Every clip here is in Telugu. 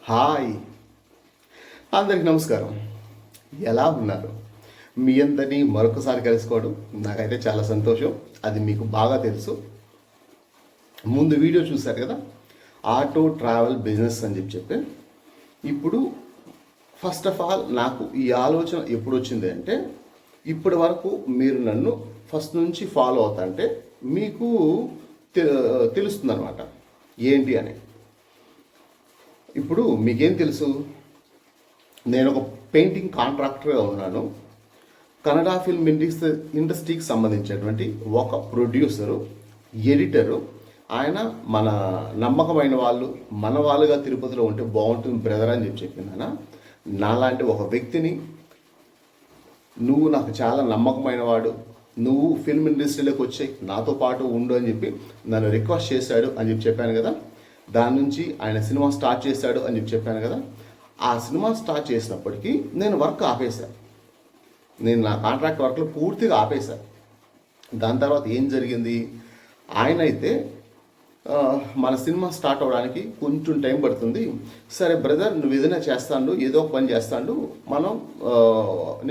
హాయ్, అందరికి నమస్కారం. ఎలా ఉన్నారు? మీ అందరినీ మరొకసారి కలుసుకోవడం నాకైతే చాలా సంతోషం. అది మీకు బాగా తెలుసు. ముందు వీడియో చూశారు కదా, ఆటో ట్రావెల్ బిజినెస్ అని చెప్పి. ఇప్పుడు ఫస్ట్ ఆఫ్ ఆల్ నాకు ఈ ఆలోచన ఎప్పుడు వచ్చింది అంటే, ఇప్పటి వరకు మీరు నన్ను ఫస్ట్ నుంచి ఫాలో అవుతా అంటే మీకు తెలుస్తుంది అనమాట ఏంటి అని. ఇప్పుడు మీకేం తెలుసు, నేను ఒక పెయింటింగ్ కాంట్రాక్టర్గా ఉన్నాను. కన్నడ ఫిల్మ్ ఇండస్ట్రీకి సంబంధించినటువంటి ఒక ప్రొడ్యూసరు, ఎడిటరు. ఆయన మన నమ్మకమైన వాళ్ళు, మన వాళ్ళుగా తిరుపతిలో ఉంటే బాగుంటుంది బ్రదర్ అని చెప్పింది. ఆయన నాలాంటి ఒక వ్యక్తిని, నువ్వు నాకు చాలా నమ్మకమైన వాడు, నువ్వు ఫిల్మ్ ఇండస్ట్రీలోకి వచ్చి నాతో పాటు ఉండు అని చెప్పి నన్ను రిక్వెస్ట్ చేశాడు అని చెప్పాను కదా. దాని నుంచి ఆయన సినిమా స్టార్ట్ చేశాడు అని చెప్పాను కదా. ఆ సినిమా స్టార్ట్ చేసినప్పటికీ నేను వర్క్ ఆపేశాను. నేను నా కాంట్రాక్ట్ వర్క్లో పూర్తిగా ఆపేశాను. దాని తర్వాత ఏం జరిగింది, ఆయన అయితే మన సినిమా స్టార్ట్ అవ్వడానికి కొంచెం టైం పడుతుంది, సరే బ్రదర్ నువ్వు ఏదైనా చేస్తాడు, ఏదో ఒక పని చేస్తాడు, మనం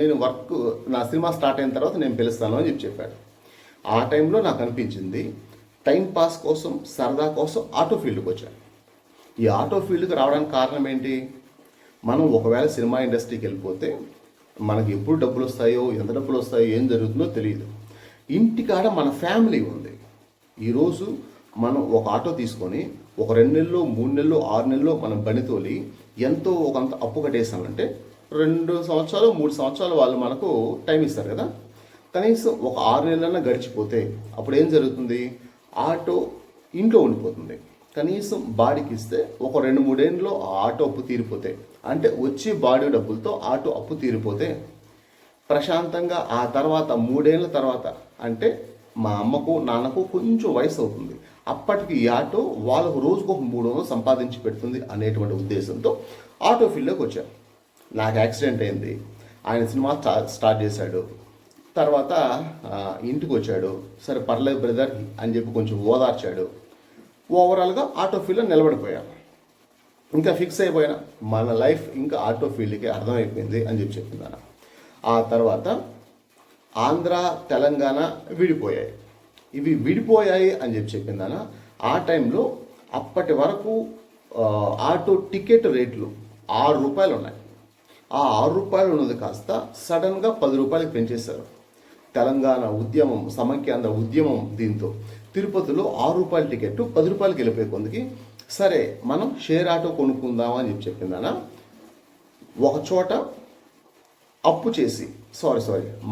నేను వర్క్ నా సినిమా స్టార్ట్ అయిన తర్వాత నేను పిలుస్తాను అని చెప్పాడు. ఆ టైంలో నాకు అనిపించింది, టైం పాస్ కోసం, సరదా కోసం ఆటో ఫీల్డ్కి వచ్చాను. ఈ ఆటో ఫీల్డ్కి రావడానికి కారణం ఏంటి, మనం ఒకవేళ సినిమా ఇండస్ట్రీకి వెళ్ళిపోతే మనకి ఎప్పుడు డబ్బులు వస్తాయో, ఎంత డబ్బులు వస్తాయో, ఏం జరుగుతుందో తెలియదు. ఇంటికాడ మన ఫ్యామిలీ ఉంది. ఈరోజు మనం ఒక ఆటో తీసుకొని ఒక 2 నెలలు, 3 నెలలు, 6 నెలలు మనం బండి తోలి ఎంతో ఒకంత అప్పు కట్టేసామంటే 2 సంవత్సరాలు, 3 సంవత్సరాలు వాళ్ళు మనకు టైం ఇస్తారు కదా. కనీసం ఒక 6 నెలలన్నా గడిచిపోతే అప్పుడు ఏం జరుగుతుంది, ఆటో ఇంట్లో ఉండిపోతుంది. కనీసం బాడీకి ఇస్తే ఒక 2-3 ఏళ్ళలో ఆటో అప్పు తీరిపోతే, అంటే వచ్చే బాడీ డబ్బులతో ఆటో అప్పు తీరిపోతే ప్రశాంతంగా ఆ తర్వాత 3 ఏళ్ళ తర్వాత, అంటే మా అమ్మకు నాన్నకు కొంచెం వయసు అవుతుంది, అప్పటికి ఈ ఆటో వాళ్ళకు రోజుకు ఒక 300 సంపాదించి పెడుతుంది అనేటువంటి ఉద్దేశంతో ఆటో ఫీల్డ్లోకి వచ్చాను. నాకు యాక్సిడెంట్ అయింది, ఆయన సినిమా స్టార్ట్ చేశాడు. తర్వాత ఇంటికి వచ్చాడు, సరే పర్లేదు బ్రదర్ అని చెప్పి కొంచెం ఓదార్చాడు. ఓవరాల్గా ఆటో ఫీల్డ్లో నిలబడిపోయాను. ఇంకా ఫిక్స్ అయిపోయినా మన లైఫ్ ఇంకా ఆటో ఫీల్డ్కి అర్థమైపోయింది అని చెప్పిందాను. ఆ తర్వాత ఆంధ్ర, తెలంగాణ విడిపోయాయి. ఇవి విడిపోయాయి అని చెప్పిందాను. ఆ టైంలో అప్పటి వరకు ఆటో టికెట్ రేట్లు 6 రూపాయలు ఉన్నాయి. ఆ 6 రూపాయలు ఉన్నది కాస్త సడన్గా 10 రూపాయలకి పెంచేశారు. తెలంగాణ ఉద్యమం, సమైక్యాంధ్ర ఉద్యమం, దీంతో తిరుపతిలో 6 రూపాయల టికెట్ 10 రూపాయలకి వెళ్ళిపోయే కొందికి సరే మనం షేర్ ఆటో కొనుక్కుందామా అని చెప్పిందానా. ఒక చోట అప్పు చేసి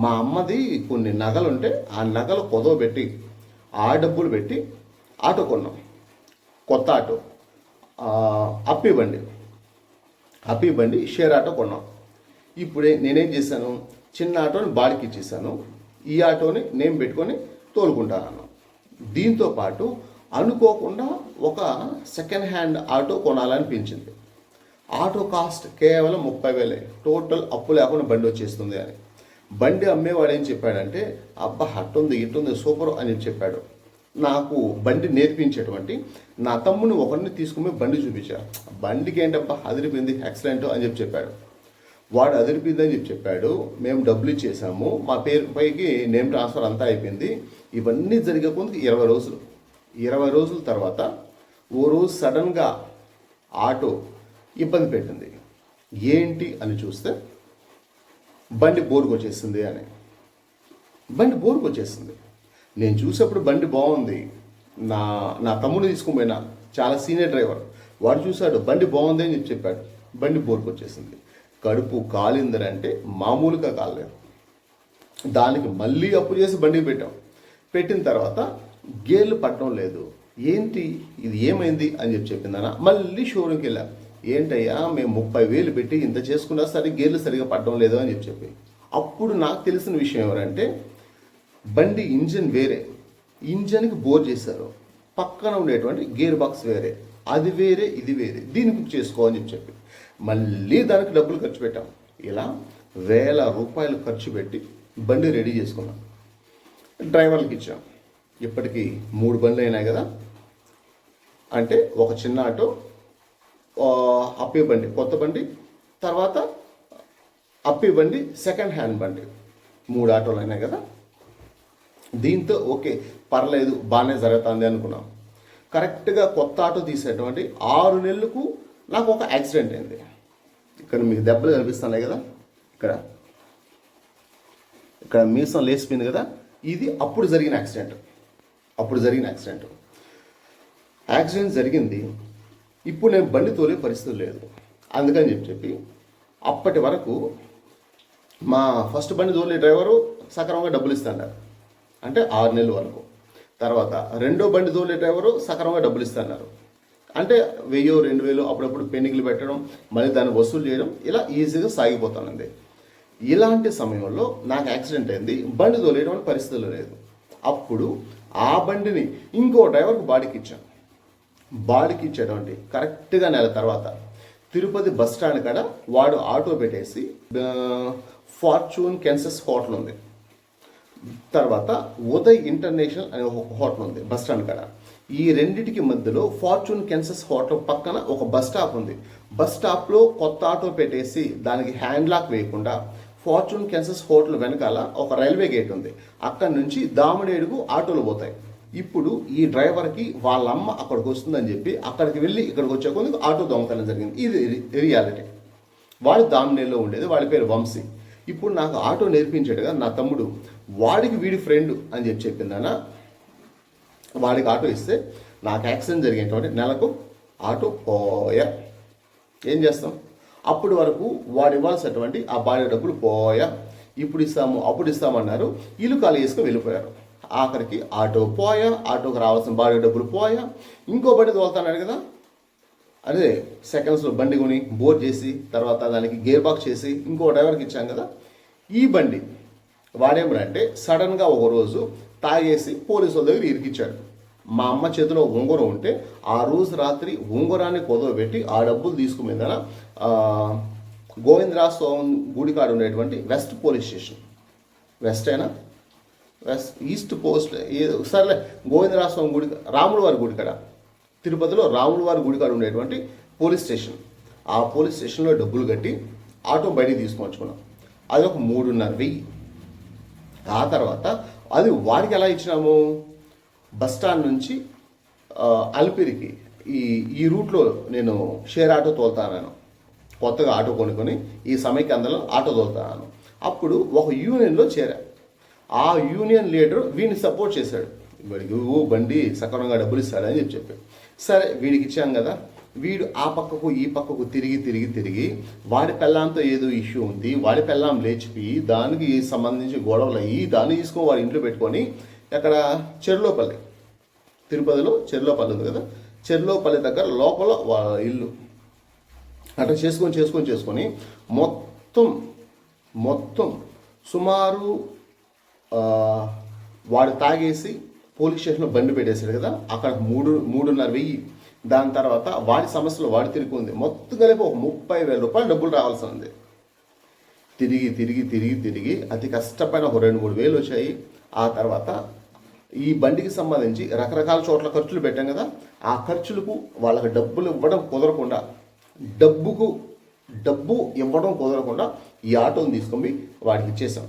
మా అమ్మది కొన్ని నగలు ఉంటే ఆ నగలు కొదవ పెట్టి ఆ డబ్బులు పెట్టి ఆటో కొన్నాం. కొత్త ఆటో అప్పివ్వండి షేర్ ఆటో కొన్నాం. ఇప్పుడే నేనేం చేశాను, చిన్న ఆటోని బాడికి ఇచ్చేసాను, ఈ ఆటోని నేను పెట్టుకొని తోలుకుంటాను. దీంతో పాటు అనుకోకుండా ఒక సెకండ్ హ్యాండ్ ఆటో కొనాలనిపించింది. ఆటో కాస్ట్ కేవలం 30,000, టోటల్ అప్పు లేకుండా బండి వచ్చేస్తుంది అని. బండి అమ్మేవాడు ఏం చెప్పాడంటే, అబ్బా అట్టుంది ఇట్టుంది సూపర్ అని చెప్పాడు. నాకు బండి నేర్పించేటువంటి నా తమ్ముని ఒకరిని తీసుకుని బండి చూపించాడు. బండికి ఏంటబ్బా అదిరిపోయింది, ఎక్సలెంట్ అని చెప్పాడు. వాడు అదిరిపోయిందని చెప్పాడు. మేము డబ్బులు ఇచ్చేసాము, మా పేరు పైకి నేమ్ ట్రాన్స్ఫర్ అంతా అయిపోయింది. ఇవన్నీ జరిగేకొందుకు 20 రోజుల తర్వాత ఓ రోజు సడన్గా ఆటో ఇబ్బంది పెట్టింది. ఏంటి అని చూస్తే బండి బోర్కు వచ్చేసింది అని. బండి బోర్కు వచ్చేసింది. నేను చూసేప్పుడు బండి బాగుంది. నా తమ్ముడు తీసుకుని పోయినా, చాలా సీనియర్ డ్రైవర్, వాడు చూశాడు బండి బాగుంది అని చెప్పాడు. బండి బోర్కు వచ్చేసింది. కడుపు కాలిందరంటే మామూలుగా కాలేదు. దానికి మళ్ళీ అప్పు చేసి బండికి పెట్టిన తర్వాత గేర్లు పట్టడం లేదు. ఏంటి ఇది ఏమైంది అని చెప్పిందనా. మళ్ళీ షోరూమ్కి వెళ్ళా, ఏంటయ్యా మేము 30,000 పెట్టి ఇంత చేసుకున్నా సరే గేర్లు సరిగా పట్టడం లేదు అని చెప్పి. అప్పుడు నాకు తెలిసిన విషయం ఎవరంటే, బండి ఇంజిన్ వేరే, ఇంజన్కి బోర్ చేశారు, పక్కన ఉండేటువంటి గేర్ బాక్స్ వేరే, అది వేరే ఇది వేరే, దీన్ని బుక్ చేసుకో అని చెప్పి మళ్ళీ దానికి డబ్బులు ఖర్చు పెట్టాం. ఇలా 1,000 రూపాయలు ఖర్చు పెట్టి బండి రెడీ చేసుకున్నాం. డ్రైవర్లకి ఇచ్చాం. ఇప్పటికీ 3 బండ్లు అయినాయి కదా. అంటే ఒక చిన్న ఆటో, అప్పే బండి కొత్త బండి, తర్వాత అప్పే బండి సెకండ్ హ్యాండ్ బండి, 3 ఆటోలు అయినాయి కదా. దీంతో ఓకే పర్లేదు బాగానే జరుగుతుంది అనుకున్నాం. కరెక్ట్గా కొత్త ఆటో తీసేటువంటి 6 నెలలకు నాకు ఒక యాక్సిడెంట్ అయింది. ఇక్కడ మీకు దెబ్బలు కనిపిస్తున్నాయి కదా, ఇక్కడ మీసం లేచిపోయింది కదా, ఇది అప్పుడు జరిగిన యాక్సిడెంట్. యాక్సిడెంట్ జరిగింది. ఇప్పుడు నేను బండి తోలే పరిస్థితి లేదు. అందుకని చెప్పి అప్పటి వరకు మా ఫస్ట్ బండి తోలే డ్రైవరు సక్రమంగా డబ్బులు ఇస్తున్నారు, అంటే 6 నెలల వరకు. తర్వాత రెండో బండి తోలే డ్రైవరు సక్రమంగా డబ్బులు ఇస్తున్నారు, అంటే 1000 2000 అప్పుడప్పుడు పెన్నికలు పెట్టడం, మళ్ళీ దాన్ని వసూలు చేయడం, ఇలా ఈజీగా సాగిపోతానండి. ఇలాంటి సమయంలో నాకు యాక్సిడెంట్ అయింది, బండి తోలేటువంటి పరిస్థితులు లేదు. అప్పుడు ఆ బండిని ఇంకో డ్రైవర్కి బాడికి ఇచ్చేటువంటి కరెక్ట్గా నెల తర్వాత తిరుపతి బస్ స్టాండ్ కాడ వాడు ఆటో పెట్టేసి ఫార్చ్యూన్ కెన్సస్ హోటల్ ఉంది, తర్వాత ఉదయ్ ఇంటర్నేషనల్ అనే ఒక హోటల్ ఉంది బస్ స్టాండ్ కాడ. ఈ రెండిటికి మధ్యలో ఫార్చ్యూన్ కెన్సస్ హోటల్ పక్కన ఒక బస్ స్టాప్ ఉంది. బస్ స్టాప్లో కొత్త ఆటో పెట్టేసి దానికి హ్యాండ్ లాక్ వేయకుండా ఫార్చ్యూన్ కెన్సస్ హోటల్ వెనకాల ఒక రైల్వే గేట్ ఉంది, అక్కడి నుంచి దామడేడుకు ఆటోలు పోతాయి. ఇప్పుడు ఈ డ్రైవర్కి వాళ్ళ అమ్మ అక్కడికి వస్తుందని చెప్పి అక్కడికి వెళ్ళి ఇక్కడికి వచ్చే కొందుకు ఆటో దొంగతనం జరిగింది. ఇది రియాలిటీ. వాడు దామనేలో ఉండేది, వాడి పేరు వంశీ. ఇప్పుడు నాకు ఆటో నేర్పించాడుగా నా తమ్ముడు, వాడికి వీడి ఫ్రెండ్ అని చెప్పిందన్న వాడికి ఆటో ఇస్తే నాకు యాక్సిడెంట్ జరిగేటువంటి నెలకు ఆటో పోయా. ఏం చేస్తాం? అప్పటి వరకు వాడు ఇవ్వాల్సినటువంటి ఆ బాడీ డబ్బులు పోయా. ఇప్పుడు ఇస్తాము అప్పుడు ఇస్తామన్నారు, ఇల్లు ఖాళీ చేసుకుని వెళ్ళిపోయారు. ఆఖరికి ఆటో పోయా, ఆటోకి రావాల్సిన బాడీ డబ్బులు పోయా. ఇంకో బండి తోలుతున్నాడు కదా, అదే సెకండ్స్లో బండి కొని బోర్ చేసి తర్వాత దానికి గేర్ బాక్స్ చేసి ఇంకో డ్రైవర్కి ఇచ్చాం కదా. ఈ బండి వాడేమంటే సడన్గా ఒకరోజు తాగేసి పోలీసు వాళ్ళ దగ్గర ఇరికిచ్చాడు. మా అమ్మ చేతిలో ఉంగరం ఉంటే ఆ రోజు రాత్రి ఉంగరాన్ని కొదవబెట్టి ఆ డబ్బులు తీసుకుపోయిందన గోవిందరాజ్ స్వామి గుడి కాడ ఉండేటువంటి west police station, east post ఏదో సర్లే, గోవిందరాజ్ స్వామి గుడి, రాముల వారి గుడి కాడ, తిరుపతిలో రాముల వారి గుడి కాడ ఉండేటువంటి పోలీస్ స్టేషన్. ఆ పోలీస్ స్టేషన్లో డబ్బులు కట్టి ఆటో బయటికి తీసుకొచ్చుకున్నాం. అది ఒక 3,500. ఆ తర్వాత అది వాడికి ఎలా ఇచ్చినాము, బస్ స్టాండ్ నుంచి అల్పిరికి ఈ రూట్లో నేను షేర్ ఆటో తోలుతాను, కొత్తగా ఆటో కొనుక్కొని ఈ సమైక్యాంధ్రలో ఆటో తోలుతాను. అప్పుడు ఒక యూనియన్లో చేరా. ఆ యూనియన్ లీడర్ వీడిని సపోర్ట్ చేశాడు, వీడికి బండి సక్రమంగా డబ్బులు ఇస్తాడని చెప్పి. సరే వీడికి ఇచ్చాం కదా, వీడు ఆ పక్కకు ఈ పక్కకు తిరిగి వాడి పెళ్ళాంతో ఏదో ఇష్యూ ఉంది, వాడి పెళ్ళాం లేచిపోయి దానికి సంబంధించి గొడవలు అయ్యి దాన్ని తీసుకొని వాడి ఇంట్లో పెట్టుకొని అక్కడ చెర్లోపల్లి, తిరుపతిలో చెర్లోపల్లి ఉంది కదా, చెర్లోపల్లి దగ్గర లోపల వాళ్ళ ఇల్లు అట్లా చేసుకొని మొత్తం సుమారు వాడు తాగేసి పోలీస్ స్టేషన్లో బండి పెట్టేశాడు కదా, అక్కడ 3,500. దాని తర్వాత వాడి సమస్యలో వాడి తిరిగి మొత్తం కలిపి ఒక 30,000 రూపాయలు డబ్బులు రావాల్సి ఉంది. తిరిగి అతి కష్టపైన ఒక 2-3 వేలు వచ్చాయి. ఆ తర్వాత ఈ బండికి సంబంధించి రకరకాల చోట్ల ఖర్చులు పెట్టాం కదా, ఆ ఖర్చులకు వాళ్ళకి డబ్బు ఇవ్వడం కుదరకుండా ఈ ఆటోని తీసుకొని వాడికి ఇచ్చేసాం.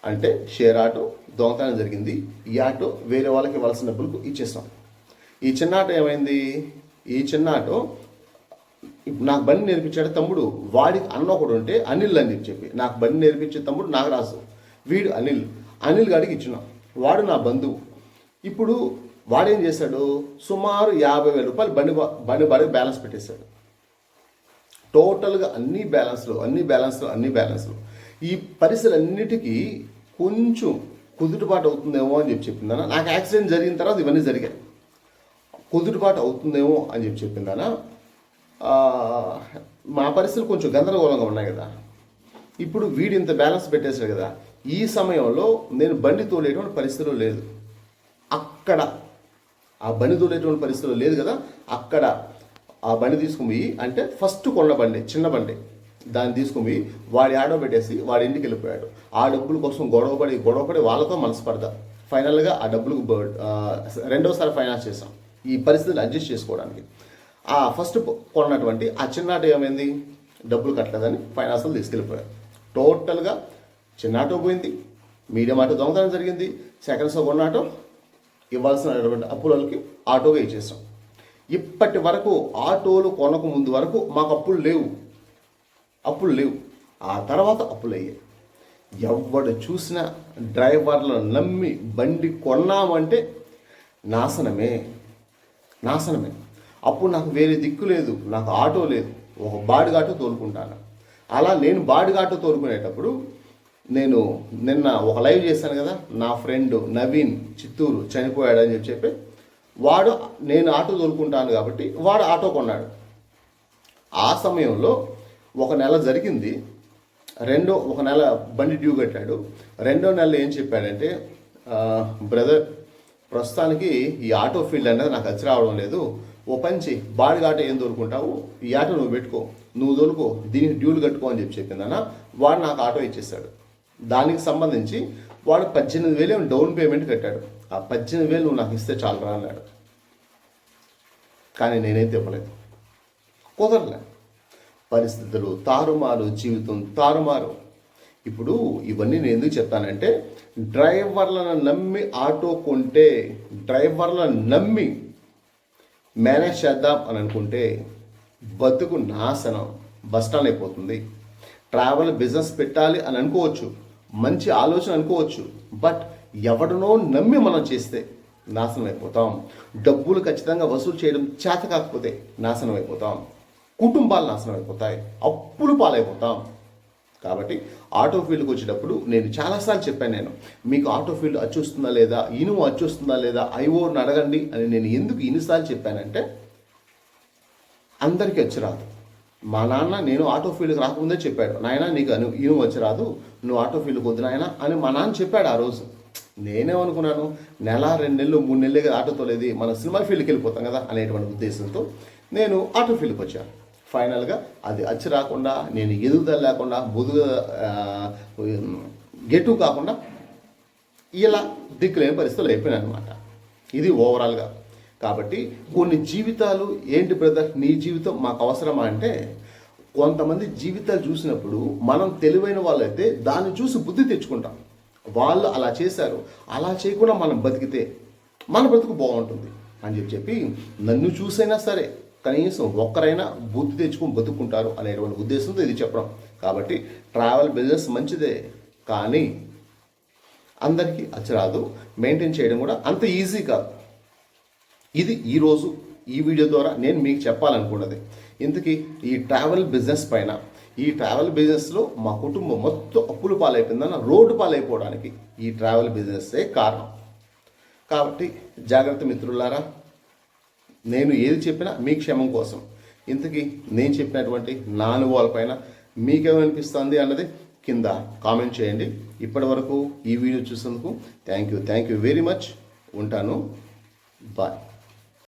అంటే షేర్ ఆటో దొంగతనం జరిగింది, ఈ ఆటో వేరే వాళ్ళకి ఇవ్వాల్సిన డబ్బులకు ఇచ్చేసాం. ఈ చిన్న ఆటో ఏమైంది, ఈ చిన్న ఆటో నాకు బండి నేర్పించాడు తమ్ముడు, వాడికి అన్న ఒకడు ఉంటే అనిల్ అని చెప్పి నాకు బండి నేర్పించే తమ్ముడు నాగరాజు, వీడు అనిల్ గాడికి ఇచ్చినాం. వాడు నా బంధువు. ఇప్పుడు వాడేం చేశాడు, సుమారు 50,000 రూపాయలు బండి బాడికి బ్యాలెన్స్ పెట్టేశాడు. టోటల్గా అన్ని బ్యాలెన్స్లు ఈ పరిస్థితులన్నిటికీ కొంచెం కుదురుబాటు అవుతుందేమో అని చెప్పిందన్న. నాకు యాక్సిడెంట్ జరిగిన తర్వాత ఇవన్నీ జరిగాయి. కుదురుబాటు అవుతుందేమో అని చెప్పిందన్న. మా పరిస్థితులు కొంచెం గందరగోళంగా ఉన్నాయి కదా. ఇప్పుడు వీడు ఇంత బ్యాలెన్స్ పెట్టేశాడు కదా, ఈ సమయంలో నేను బండి తోలేటువంటి పరిస్థితిలో లేదు. అక్కడ ఆ బండి తోలేటువంటి పరిస్థితిలో లేదు కదా, అక్కడ ఆ బండి తీసుకుని అంటే ఫస్ట్ కొన్న బండి, చిన్న బండి, దాన్ని తీసుకుని వాడి ఆడో పెట్టేసి వాడి ఇంటికి వెళ్ళిపోయాడు. ఆ డబ్బుల కోసం గొడవపడి వాళ్ళతో మనస్పర్ధ. ఫైనల్గా ఆ డబ్బులకు రెండోసారి ఫైనాన్స్ చేసాం ఈ పరిస్థితిని అడ్జస్ట్ చేసుకోవడానికి. ఆ ఫస్ట్ కొన్నటువంటి ఆ చిన్న ఆటో ఏమైంది, డబ్బులు కట్టలేదని ఫైనాన్స్లో తీసుకెళ్ళిపోయారు. టోటల్గా చిన్న ఆటో పోయింది, మీడియం ఆటో దొంగతనం జరిగింది, సెకండ్స్లో కొన్న ఆటో ఇవ్వాల్సినటువంటి అప్పులకి ఆటోగా ఇచ్చేసాం. ఇప్పటి వరకు ఆటోలు కొనక ముందు వరకు మాకు అప్పులు లేవు. ఆ తర్వాత అప్పులు అయ్యాయి. ఎవడు చూసినా డ్రైవర్లను నమ్మి బండి కొన్నామంటే నాశనమే. అప్పుడు నాకు వేరే దిక్కు లేదు, నాకు ఆటో లేదు, ఒక బాడిగాటో తోలుకుంటాను. అలా నేను బాడిగాటో తోలుకునేటప్పుడు నేను నిన్న ఒక లైవ్ చేశాను కదా, నా ఫ్రెండ్ నవీన్ చిత్తూరు చనిపోయాడని చెప్పి వాడు, నేను ఆటో తోలుకుంటాను కాబట్టి వాడు ఆటో కొన్నాడు. ఆ సమయంలో ఒక నెల జరిగింది, ఒక నెల బండి డ్యూ కట్టాడు. రెండో నెలలో ఏం చెప్పాడంటే, బ్రదర్ ప్రస్తుతానికి ఈ ఆటో ఫీల్డ్ అనేది నాకు వచ్చి రావడం లేదు, ఓ పంచి బాడిగా ఆటో ఏం తోలుకుంటావు, ఈ ఆటో నువ్వు పెట్టుకో, నువ్వు తోలుకో, దీనికి డ్యూలు కట్టుకో అని చెప్పిందన్న. వాడు నాకు ఆటో ఇచ్చేసాడు. దానికి సంబంధించి వాడు 18,000 డౌన్ పేమెంట్ కట్టాడు. ఆ 18,000 నువ్వు నాకు ఇస్తే చాలు రా అన్నాడు. కానీ నేనైతే ఇవ్వలేదు, కుదరలే. పరిస్థితులు తారుమారు, జీవితం తారుమారు. ఇప్పుడు ఇవన్నీ నేను ఎందుకు చెప్తానంటే, డ్రైవర్లను నమ్మి ఆటో కొంటే, డ్రైవర్లను నమ్మి మేనేజ్ చేద్దాం అని అనుకుంటే బతుకు నాశనం, బస్టాండ్ అయిపోతుంది. ట్రావెల్ బిజినెస్ పెట్టాలి అని అనుకోవచ్చు, మంచి ఆలోచన అనుకోవచ్చు, బట్ ఎవడనో నమ్మి మనం చేస్తే నాశనం అయిపోతాం. డబ్బులు ఖచ్చితంగా వసూలు చేయడం చేత కాకపోతే నాశనం అయిపోతాం. కుటుంబాలు నాశనం అయిపోతాయి, అప్పులు పాలైపోతాం. కాబట్టి ఆటో ఫీల్డ్కి వచ్చేటప్పుడు నేను చాలాసార్లు చెప్పాను, మీకు ఆటో ఫీల్డ్ అచ్చొస్తుందా లేదా, ఇనుము అచ్చొస్తుందా లేదా, ఐఓని అడగండి అని నేను ఎందుకు ఇన్నిసార్లు చెప్పానంటే, అందరికీ వచ్చి రాదు. మా నాన్న నేను ఆటో ఫీల్డ్కి రాకముందే చెప్పాడు, నాయన నీకు ఇనుము వచ్చి రాదు, నువ్వు ఆటో ఫీల్డ్కి వద్దు నాయన అని మా నాన్న చెప్పాడు ఆ రోజు. నేనేమనుకున్నాను, నెల 2 నెలలు 3 నెలలు కదా ఆటో తోలేది, మన సినిమా ఫీల్డ్కి వెళ్ళిపోతాం కదా అనేటువంటి ఉద్దేశంతో నేను ఆటో ఫీల్డ్కి వచ్చాను. ఫైనల్గా అది అచ్చి రాకుండా, నేను ఎదుగుదల లేకుండా, గెటు కాకుండా ఇలా దిక్కులేని పరిస్థితులు అయిపోయినాయి అనమాట. ఇది ఓవరాల్గా. కాబట్టి కొన్ని జీవితాలు ఏంటి బ్రదర్, నీ జీవితం మాకు అవసరమా అంటే, కొంతమంది జీవితాలు చూసినప్పుడు మనం తెలివైన వాళ్ళైతే దాన్ని చూసి బుద్ధి తెచ్చుకుంటాం. వాళ్ళు అలా చేశారు, అలా చేయకుండా మనం బతికితే మన బ్రతుకు బాగుంటుంది అని చెప్పి నన్ను చూసైనా సరే కనీసం ఒక్కరైనా బుద్ధి తెచ్చుకొని బతుకుంటారు అనేటువంటి ఉద్దేశంతో ఇది చెప్పడం. కాబట్టి ట్రావెల్ బిజినెస్ మంచిదే, కానీ అందరికీ అచ్చరాదు, మెయింటైన్ చేయడం కూడా అంత ఈజీ కాదు. ఇది ఈరోజు ఈ వీడియో ద్వారా నేను మీకు చెప్పాలనుకున్నది. ఇంతకీ ఈ ట్రావెల్ బిజినెస్ పైన, ఈ ట్రావెల్ బిజినెస్లో మా కుటుంబం మొత్తం అప్పులు పాలైపోయిందన్న, రోడ్డు పాలైపోవడానికి ఈ ట్రావెల్ బిజినెస్సే కారణం. కాబట్టి జాగ్రత్త మిత్రులారా, నేను ఏది చెప్పినా మీ క్షేమం కోసం. ఇంతకీ నేను చెప్పినటువంటి నా అనుభవాలపైన మీకేమనిపిస్తుంది అన్నది కింద కామెంట్ చేయండి. ఇప్పటి వరకు ఈ వీడియో చూసినందుకు థ్యాంక్ యూ వెరీ మచ్. ఉంటాను, బాయ్.